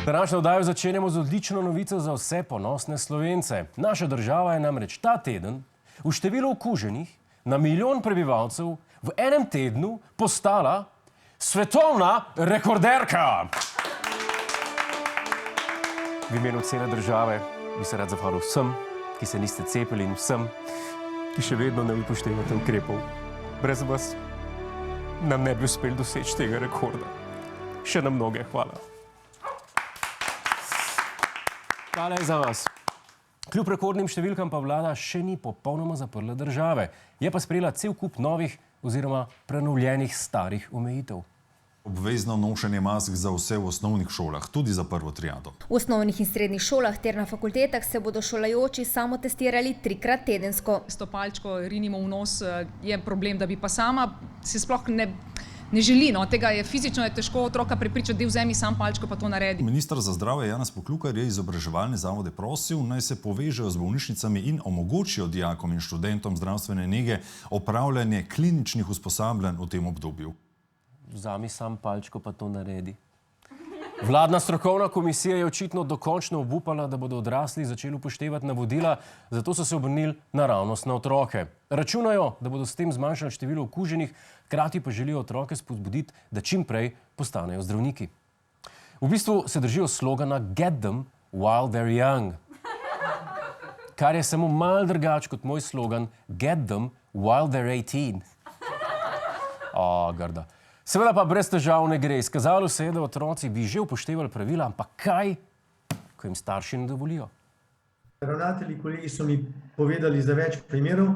Današnjo oddajo začenjamo z odlično novico za vse ponosne Slovence. Naša država je namreč ta teden v številu okuženih na milijon prebivalcev v enem tednu postala svetovna rekorderka. V imenu cele države bi se rad zahvalil vsem, ki se niste cepili, in vsem, ki še vedno ne upoštevate ukrepov. Brez vas nam ne bi uspeli doseči tega rekorda. Še na mnoge hvala. Hvala za vas. Kljub rekordnim številkam pa vlada še ni popolnoma zaprla države. Je pa sprejela cel kup novih oziroma prenovljenih starih omejitev. Obvezno nošenje mask za vse v osnovnih šolah, tudi za prvo triado. V osnovnih in srednjih šolah ter na fakultetah se bodo šolajoči samotestirali 3-krat tedensko. S to palčko rinimo v nos, je problem, da bi pa sama se sploh ne želi. Tega je fizično težko otroka prepričati, da vzemi sam palčko pa to naredi. Minister za zdravje Janez Poklukar je izobraževalne zavode prosil, naj se povežejo z bolnišnicami in omogočijo dijakom in študentom zdravstvene nege opravljanje kliničnih usposabljanj v tem obdobju. Vzami sam palčko pa to naredi. Vladna strokovna komisija je očitno dokončno obupala, da bodo odrasli začeli upoštevati navodila, zato so se obrnili naravnost na otroke. Računajo, da bodo s tem zmanjšali število okuženih, hkrati pa želijo otroke spodbuditi, da čim prej postanejo zdravniki. V bistvu se držijo slogana Get them while they're young, kar je samo malo drugače kot moj slogan Get them while they're 18. Grda. Seveda pa brez težav ne gre. Izkazalo se je, da otroci bi že upoštevali pravila, ampak kaj, ko jim starši ne dovolijo? Ravnatelji, kolegi so mi povedali za več primerov,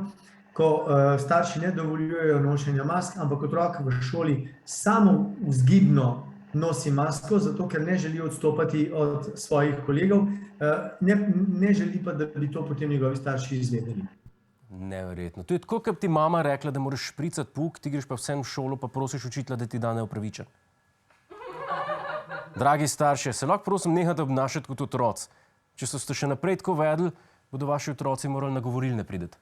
ko starši ne dovoljujejo nošenja mask, ampak otrok v šoli samo vzgibno nosi masko, zato ker ne želi odstopati od svojih kolegov, ne želi pa, da bi to potem njegovi starši izvedeli. Neverjetno. To je tako, kot ti mama rekla, da moraš špricati pouk, ti greš pa vsem v šolo, pa prosiš učitelja, da ti da neupravičen. Dragi starši, se lahko prosim nehate obnašati kot otroci. Če so ste še naprej tako vedeli, bodo vaši otroci morali na govorilne priti.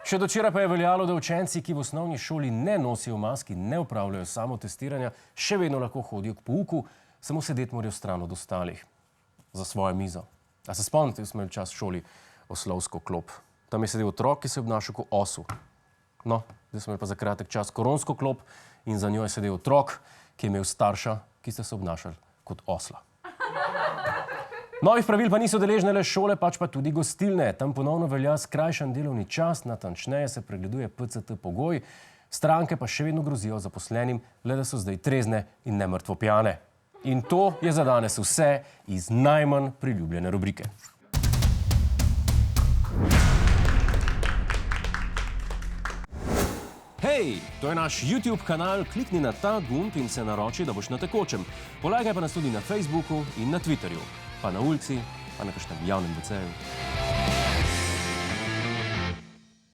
Še do včeraj pa je veljalo, da učenci, ki v osnovni šoli ne nosijo maski, ne opravljajo samotestiranja, še vedno lahko hodijo k pouku, samo sedeti morajo stran od ostalih. Za svojo mizo. A se spomnite, smo imeli čas v šoli oslovsko klop. Tam je sedel otrok, ki se je obnašal kot osu. No, zdaj smo imeli pa za kratek čas koronsko klop in za njo je sedel otrok, ki je imel starša, ki ste se obnašali kot osla. Novih pravil pa niso deležne le šole, pač pa tudi gostilne. Tam ponovno velja skrajšan delovni čas, natančneje se pregleduje PCT pogoj, stranke pa še vedno grozijo zaposlenim, le da so zdaj trezne in ne mrtvo pijane. In to je za danes vse iz najmanj priljubljene rubrike. Hej, to je naš YouTube kanal, klikni na ta gumb in se naroči, da boš na tekočem. Polajkaj pa nas tudi na Facebooku in na Twitterju, pa na ulici, pa na kakšnem javnem WC-ju.